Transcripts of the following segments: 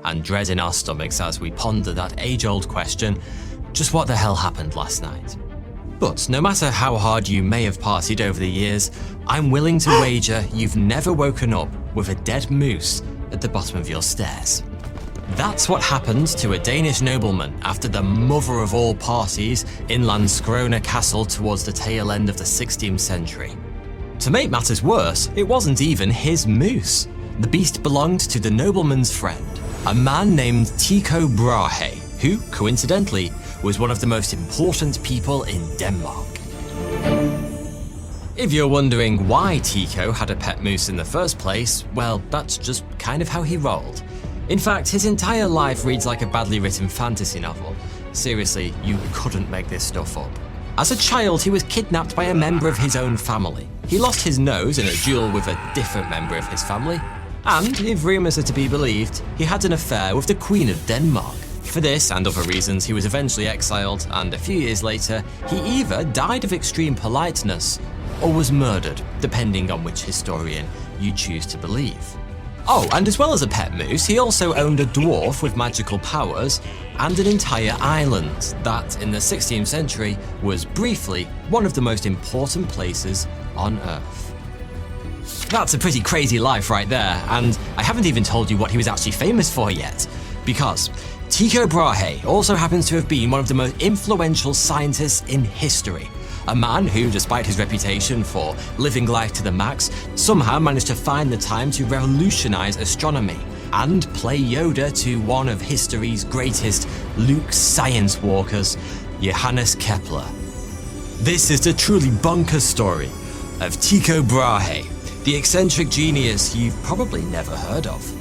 and dread in our stomachs as we ponder that age-old question, just what the hell happened last night? But no matter how hard you may have partied over the years, I'm willing to wager you've never woken up with a dead moose at the bottom of your stairs. That's what happened to a Danish nobleman after the mother of all parties in Landskrona Castle towards the tail end of the 16th century. To make matters worse, it wasn't even his moose. The beast belonged to the nobleman's friend, a man named Tycho Brahe, who, coincidentally, was one of the most important people in Denmark. If you're wondering why Tycho had a pet moose in the first place, well, that's just kind of how he rolled. In fact, his entire life reads like a badly written fantasy novel. Seriously, you couldn't make this stuff up. As a child, he was kidnapped by a member of his own family. He lost his nose in a duel with a different member of his family. And, if rumours are to be believed, he had an affair with the Queen of Denmark. For this and other reasons, he was eventually exiled, and a few years later, he either died of extreme politeness or was murdered, depending on which historian you choose to believe. Oh, and as well as a pet moose, he also owned a dwarf with magical powers and an entire island that, in the 16th century, was briefly one of the most important places on Earth. That's a pretty crazy life right there, and I haven't even told you what he was actually famous for yet, because Tycho Brahe also happens to have been one of the most influential scientists in history. A man who, despite his reputation for living life to the max, somehow managed to find the time to revolutionize astronomy and play Yoda to one of history's greatest Luke science walkers, Johannes Kepler. This is the truly bonkers story of Tycho Brahe, the eccentric genius you've probably never heard of.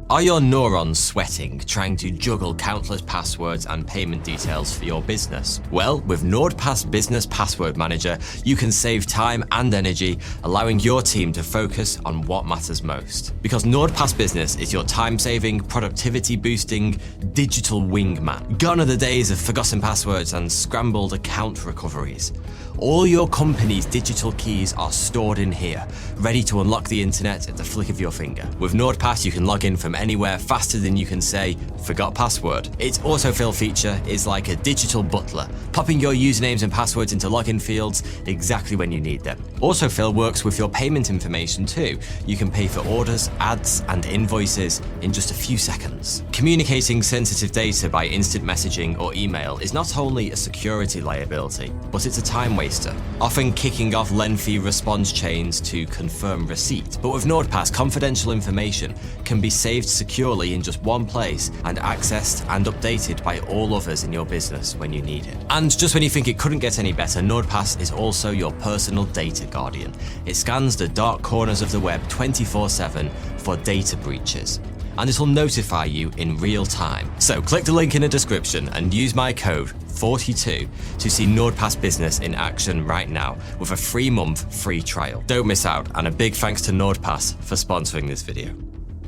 Are your neurons sweating trying to juggle countless passwords and payment details for your business? Well, with NordPass Business Password Manager, you can save time and energy, allowing your team to focus on what matters most. Because NordPass Business is your time-saving, productivity-boosting, digital wingman. Gone are the days of forgotten passwords and scrambled account recoveries. All your company's digital keys are stored in here, ready to unlock the internet at the flick of your finger. With NordPass, you can log in from anywhere faster than you can say, forgot password. Its autofill feature is like a digital butler, popping your usernames and passwords into login fields exactly when you need them. Autofill works with your payment information too. You can pay for orders, ads, and invoices in just a few seconds. Communicating sensitive data by instant messaging or email is not only a security liability, but it's a time waster, often kicking off lengthy response chains to confirm receipt. But with NordPass, confidential information can be saved securely in just one place and accessed and updated by all others in your business when you need it. And just when you think it couldn't get any better, NordPass is also your personal data guardian. It scans the dark corners of the web 24/7 for data breaches, and it'll notify you in real time. So click the link in the description and use my code 42 to see NordPass Business in action right now with a 3-month free trial. Don't miss out, and a big thanks to NordPass for sponsoring this video.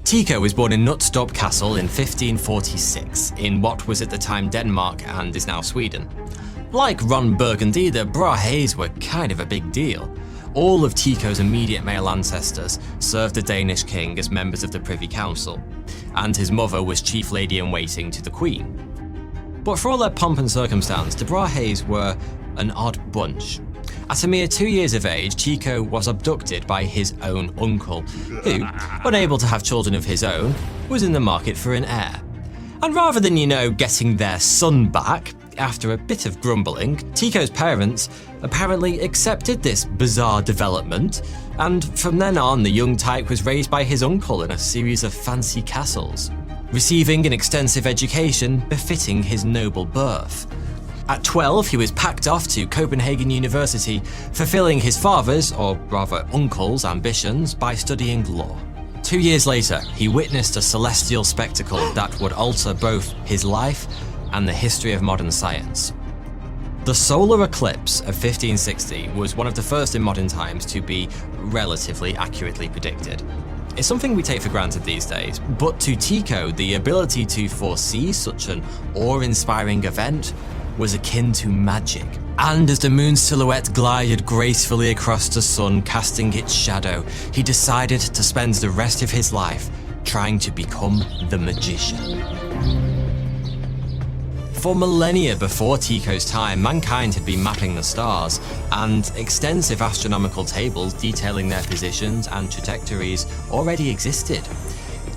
Tycho was born in Knutstorp Castle in 1546 in what was at the time Denmark and is now Sweden. Like Ron Burgundy, the Brahes were kind of a big deal. All of Tycho's immediate male ancestors served the Danish king as members of the Privy Council, and his mother was chief lady-in-waiting to the queen. But for all their pomp and circumstance, the Brahes were an odd bunch. At a mere 2 years of age, Tycho was abducted by his own uncle, who, unable to have children of his own, was in the market for an heir. And rather than, getting their son back, after a bit of grumbling, Tycho's parents apparently accepted this bizarre development, and from then on, the young Tyke was raised by his uncle in a series of fancy castles, receiving an extensive education befitting his noble birth. At 12, he was packed off to Copenhagen University, fulfilling his father's, or rather uncle's, ambitions by studying law. 2 years later, he witnessed a celestial spectacle that would alter both his life and the history of modern science. The solar eclipse of 1560 was one of the first in modern times to be relatively accurately predicted. It's something we take for granted these days, but to Tycho, the ability to foresee such an awe-inspiring event was akin to magic. And as the moon's silhouette glided gracefully across the sun, casting its shadow, he decided to spend the rest of his life trying to become the magician. For millennia before Tycho's time, mankind had been mapping the stars, and extensive astronomical tables detailing their positions and trajectories already existed.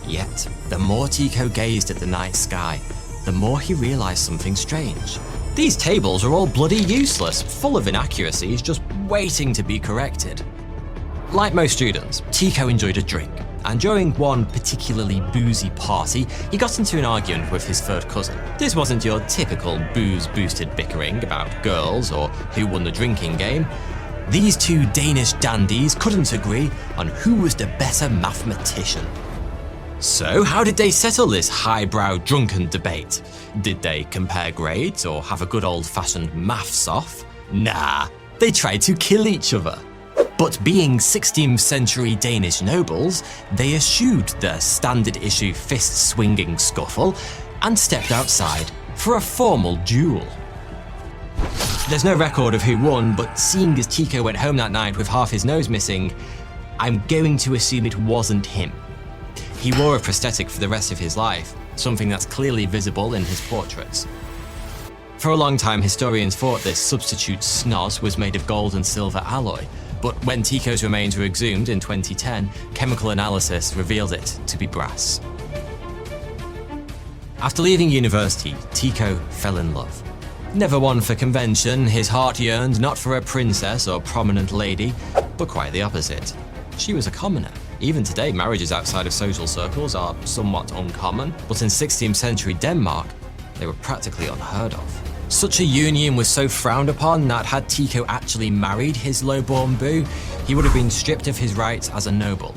Yet, the more Tycho gazed at the night sky, the more he realized something strange. These tables are all bloody useless, full of inaccuracies, just waiting to be corrected. Like most students, Tycho enjoyed a drink, and during one particularly boozy party, he got into an argument with his third cousin. This wasn't your typical booze-boosted bickering about girls or who won the drinking game. These two Danish dandies couldn't agree on who was the better mathematician. So, how did they settle this highbrow drunken debate? Did they compare grades or have a good old-fashioned maths off? Nah, they tried to kill each other. But being 16th century Danish nobles, they eschewed the standard-issue fist-swinging scuffle and stepped outside for a formal duel. There's no record of who won, but seeing as Tycho went home that night with half his nose missing, I'm going to assume it wasn't him. He wore a prosthetic for the rest of his life, something that's clearly visible in his portraits. For a long time, historians thought this substitute snoz was made of gold and silver alloy, but when Tycho's remains were exhumed in 2010, chemical analysis revealed it to be brass. After leaving university, Tycho fell in love. Never one for convention, his heart yearned not for a princess or prominent lady, but quite the opposite. She was a commoner. Even today, marriages outside of social circles are somewhat uncommon, but in 16th century Denmark, they were practically unheard of. Such a union was so frowned upon that had Tycho actually married his low-born boo, he would have been stripped of his rights as a noble.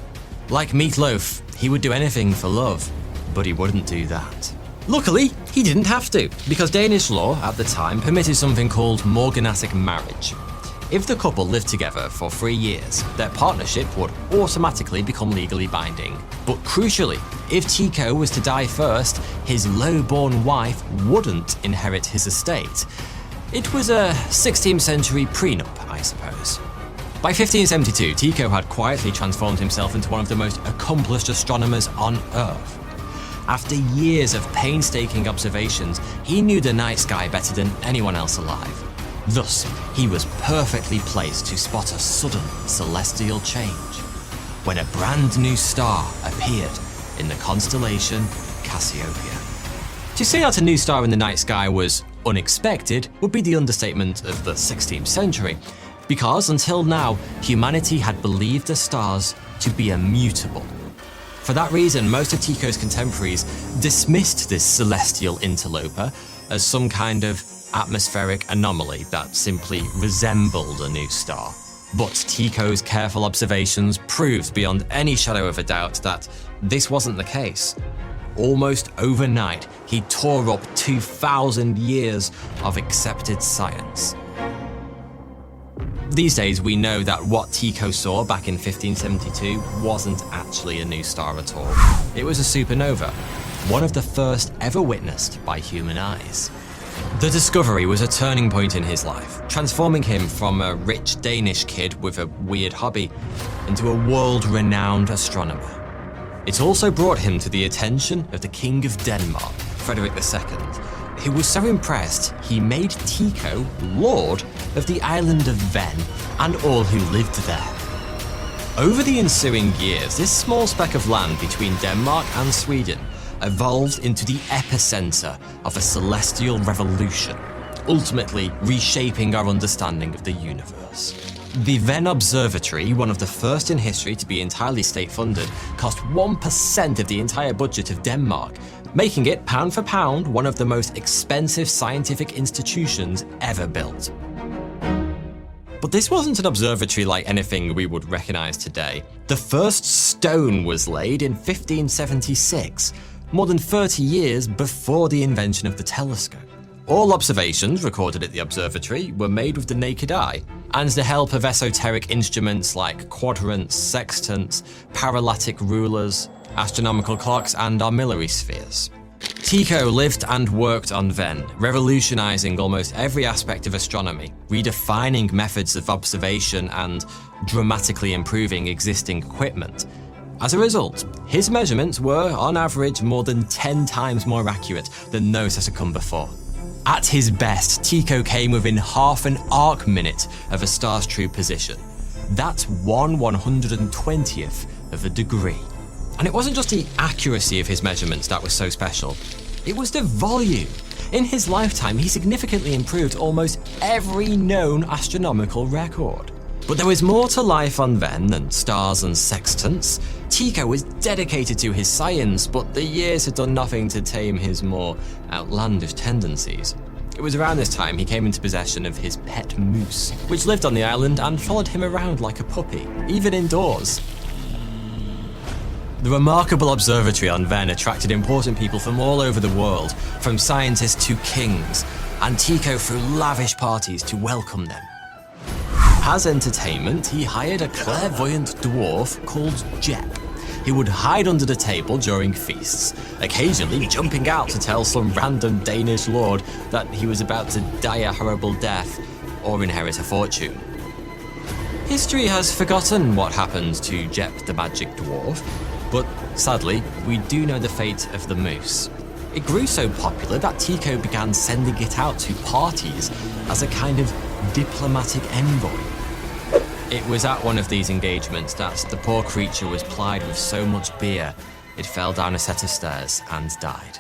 Like Meatloaf, he would do anything for love, but he wouldn't do that. Luckily, he didn't have to, because Danish law at the time permitted something called morganatic marriage. If the couple lived together for 3 years, their partnership would automatically become legally binding. But crucially, if Tycho was to die first, his low-born wife wouldn't inherit his estate. It was a 16th century prenup, I suppose. By 1572, Tycho had quietly transformed himself into one of the most accomplished astronomers on Earth. After years of painstaking observations, he knew the night sky better than anyone else alive. Thus, he was perfectly placed to spot a sudden celestial change when a brand new star appeared in the constellation Cassiopeia. To say that a new star in the night sky was unexpected would be the understatement of the 16th century, because until now, humanity had believed the stars to be immutable. For that reason, most of Tycho's contemporaries dismissed this celestial interloper as some kind of atmospheric anomaly that simply resembled a new star. But Tycho's careful observations proved beyond any shadow of a doubt that this wasn't the case. Almost overnight, he tore up 2,000 years of accepted science. These days, we know that what Tycho saw back in 1572 wasn't actually a new star at all. It was a supernova, one of the first ever witnessed by human eyes. The discovery was a turning point in his life, transforming him from a rich Danish kid with a weird hobby into a world-renowned astronomer. It also brought him to the attention of the King of Denmark, Frederick II, who was so impressed he made Tycho Lord of the island of Ven and all who lived there. Over the ensuing years, this small speck of land between Denmark and Sweden evolved into the epicenter of a celestial revolution, ultimately reshaping our understanding of the universe. The Ven Observatory, one of the first in history to be entirely state-funded, cost 1% of the entire budget of Denmark, making it, pound for pound, one of the most expensive scientific institutions ever built. But this wasn't an observatory like anything we would recognize today. The first stone was laid in 1576, more than 30 years before the invention of the telescope. All observations recorded at the observatory were made with the naked eye, and the help of esoteric instruments like quadrants, sextants, parallatic rulers, astronomical clocks, and armillary spheres. Tycho lived and worked on Venn, revolutionizing almost every aspect of astronomy, redefining methods of observation and dramatically improving existing equipment. As a result, his measurements were, on average, more than 10 times more accurate than those that had come before. At his best, Tycho came within half an arc minute of a star's true position. That's 1/120th of a degree. And it wasn't just the accuracy of his measurements that was so special, it was the volume. In his lifetime, he significantly improved almost every known astronomical record. But there was more to life on Venn than stars and sextants. Tycho was dedicated to his science, but the years had done nothing to tame his more outlandish tendencies. It was around this time he came into possession of his pet moose, which lived on the island and followed him around like a puppy, even indoors. The remarkable observatory on Venn attracted important people from all over the world, from scientists to kings, and Tycho threw lavish parties to welcome them. As entertainment, he hired a clairvoyant dwarf called Jep. He would hide under the table during feasts, occasionally jumping out to tell some random Danish lord that he was about to die a horrible death or inherit a fortune. History has forgotten what happened to Jep the magic dwarf, but sadly, we do know the fate of the moose. It grew so popular that Tycho began sending it out to parties as a kind of diplomatic envoy. It was at one of these engagements that the poor creature was plied with so much beer, it fell down a set of stairs and died.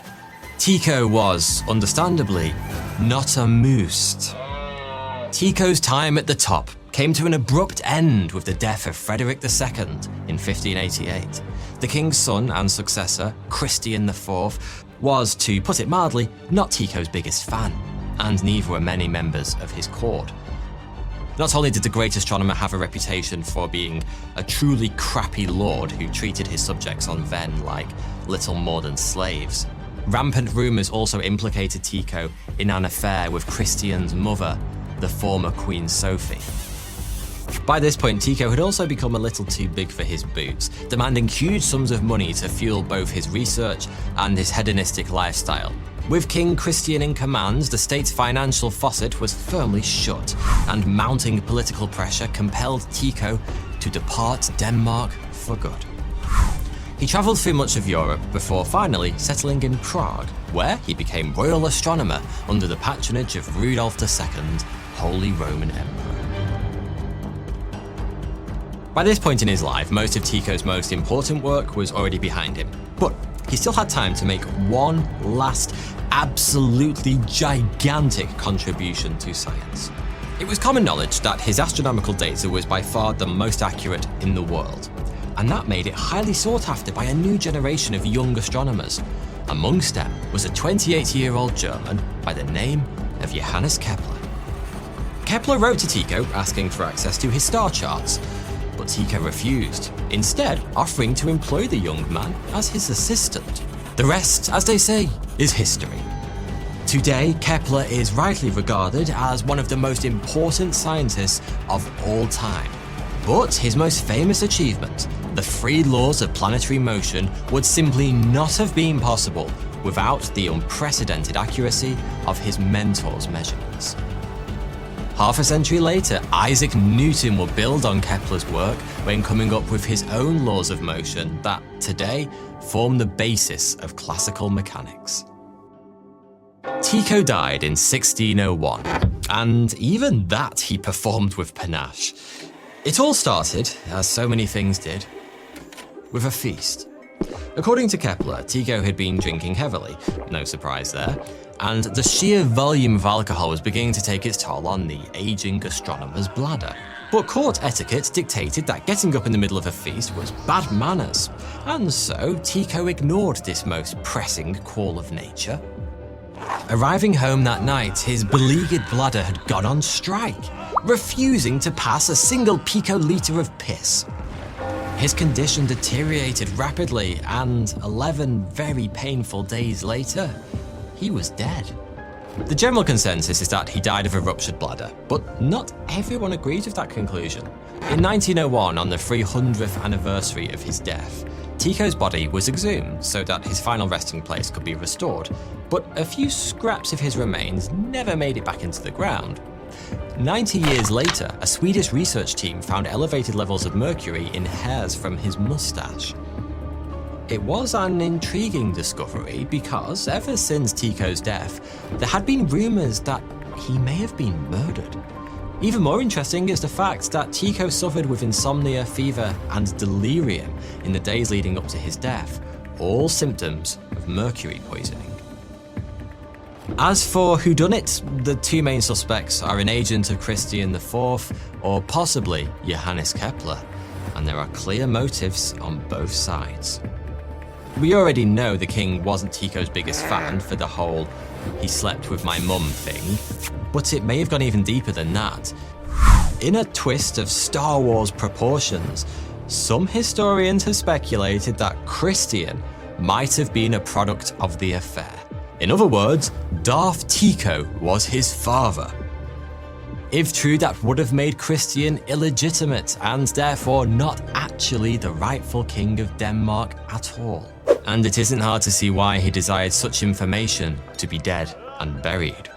Tycho was, understandably, not amused. Tycho's time at the top came to an abrupt end with the death of Frederick II in 1588. The king's son and successor, Christian IV, was, to put it mildly, not Tycho's biggest fan, and neither were many members of his court. Not only did the great astronomer have a reputation for being a truly crappy lord who treated his subjects on Venn like little more than slaves, rampant rumours also implicated Tycho in an affair with Christian's mother, the former Queen Sophie. By this point, Tycho had also become a little too big for his boots, demanding huge sums of money to fuel both his research and his hedonistic lifestyle. With King Christian in command, the state's financial faucet was firmly shut, and mounting political pressure compelled Tycho to depart Denmark for good. He travelled through much of Europe before finally settling in Prague, where he became royal astronomer under the patronage of Rudolf II, Holy Roman Emperor. By this point in his life, most of Tycho's most important work was already behind him, but he still had time to make one last, absolutely gigantic contribution to science. It was common knowledge that his astronomical data was by far the most accurate in the world, and that made it highly sought after by a new generation of young astronomers. Amongst them was a 28-year-old German by the name of Johannes Kepler. Kepler wrote to Tycho asking for access to his star charts, but Tycho refused, instead offering to employ the young man as his assistant. The rest, as they say, is history. Today, Kepler is rightly regarded as one of the most important scientists of all time. But his most famous achievement, the three laws of planetary motion, would simply not have been possible without the unprecedented accuracy of his mentor's measurements. Half a century later, Isaac Newton would build on Kepler's work when coming up with his own laws of motion that, today, form the basis of classical mechanics. Tycho died in 1601, and even that he performed with panache. It all started, as so many things did, with a feast. According to Kepler, Tycho had been drinking heavily, no surprise there, and the sheer volume of alcohol was beginning to take its toll on the aging astronomer's bladder. But court etiquette dictated that getting up in the middle of a feast was bad manners, and so Tycho ignored this most pressing call of nature. Arriving home that night, his beleaguered bladder had gone on strike, refusing to pass a single picolitre of piss. His condition deteriorated rapidly, and 11 very painful days later, he was dead. The general consensus is that he died of a ruptured bladder, but not everyone agrees with that conclusion. In 1901, on the 300th anniversary of his death, Tycho's body was exhumed so that his final resting place could be restored, but a few scraps of his remains never made it back into the ground. 90 years later, a Swedish research team found elevated levels of mercury in hairs from his mustache. It was an intriguing discovery because ever since Tycho's death, there had been rumours that he may have been murdered. Even more interesting is the fact that Tycho suffered with insomnia, fever, and delirium in the days leading up to his death, all symptoms of mercury poisoning. As for whodunit, the two main suspects are an agent of Christian IV or possibly Johannes Kepler, and there are clear motives on both sides. We already know the king wasn't Tycho's biggest fan for the whole "he slept with my mum" thing, but it may have gone even deeper than that. In a twist of Star Wars proportions, some historians have speculated that Christian might have been a product of the affair. In other words, Darth Tycho was his father. If true, that would have made Christian illegitimate and therefore not actually the rightful king of Denmark at all. And it isn't hard to see why he desired such information to be dead and buried.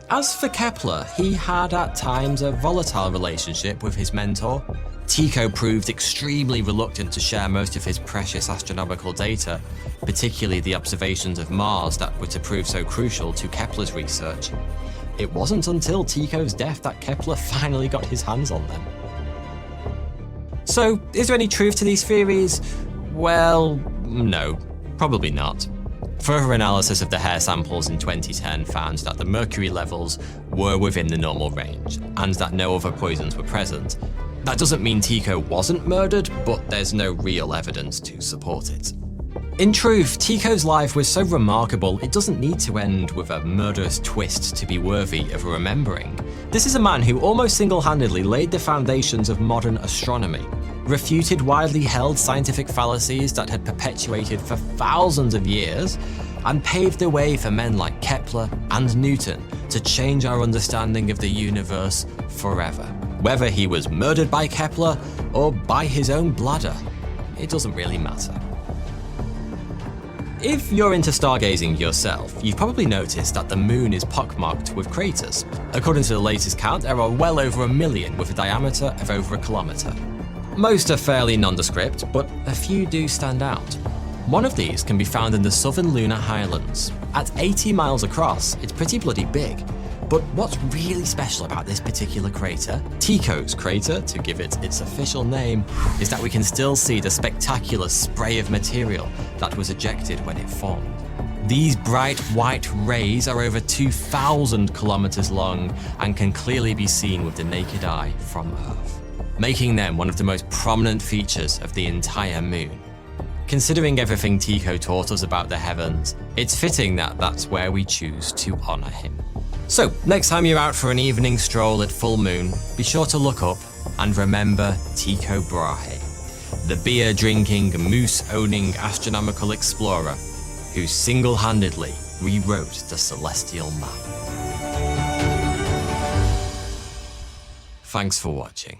As for Kepler, he had at times a volatile relationship with his mentor. Tycho proved extremely reluctant to share most of his precious astronomical data, particularly the observations of Mars that were to prove so crucial to Kepler's research. It wasn't until Tycho's death that Kepler finally got his hands on them. So, is there any truth to these theories? Well, no, probably not. Further analysis of the hair samples in 2010 found that the mercury levels were within the normal range, and that no other poisons were present. That doesn't mean Tycho wasn't murdered, but there's no real evidence to support it. In truth, Tycho's life was so remarkable it doesn't need to end with a murderous twist to be worthy of remembering. This is a man who almost single-handedly laid the foundations of modern astronomy, refuted widely held scientific fallacies that had perpetuated for thousands of years, and paved the way for men like Kepler and Newton to change our understanding of the universe forever. Whether he was murdered by Kepler or by his own bladder, it doesn't really matter. If you're into stargazing yourself, you've probably noticed that the moon is pockmarked with craters. According to the latest count, there are well over 1 million with a diameter of over 1 kilometer. Most are fairly nondescript, but a few do stand out. One of these can be found in the southern lunar highlands. At 80 miles across, it's pretty bloody big. But what's really special about this particular crater, Tycho's crater to give it its official name, is that we can still see the spectacular spray of material that was ejected when it formed. These bright white rays are over 2,000 kilometers long and can clearly be seen with the naked eye from Earth, making them one of the most prominent features of the entire moon. Considering everything Tycho taught us about the heavens, it's fitting that that's where we choose to honor him. So, next time you're out for an evening stroll at full moon, be sure to look up and remember Tycho Brahe, the beer-drinking, moose-owning astronomical explorer who single-handedly rewrote the celestial map. Thanks for watching.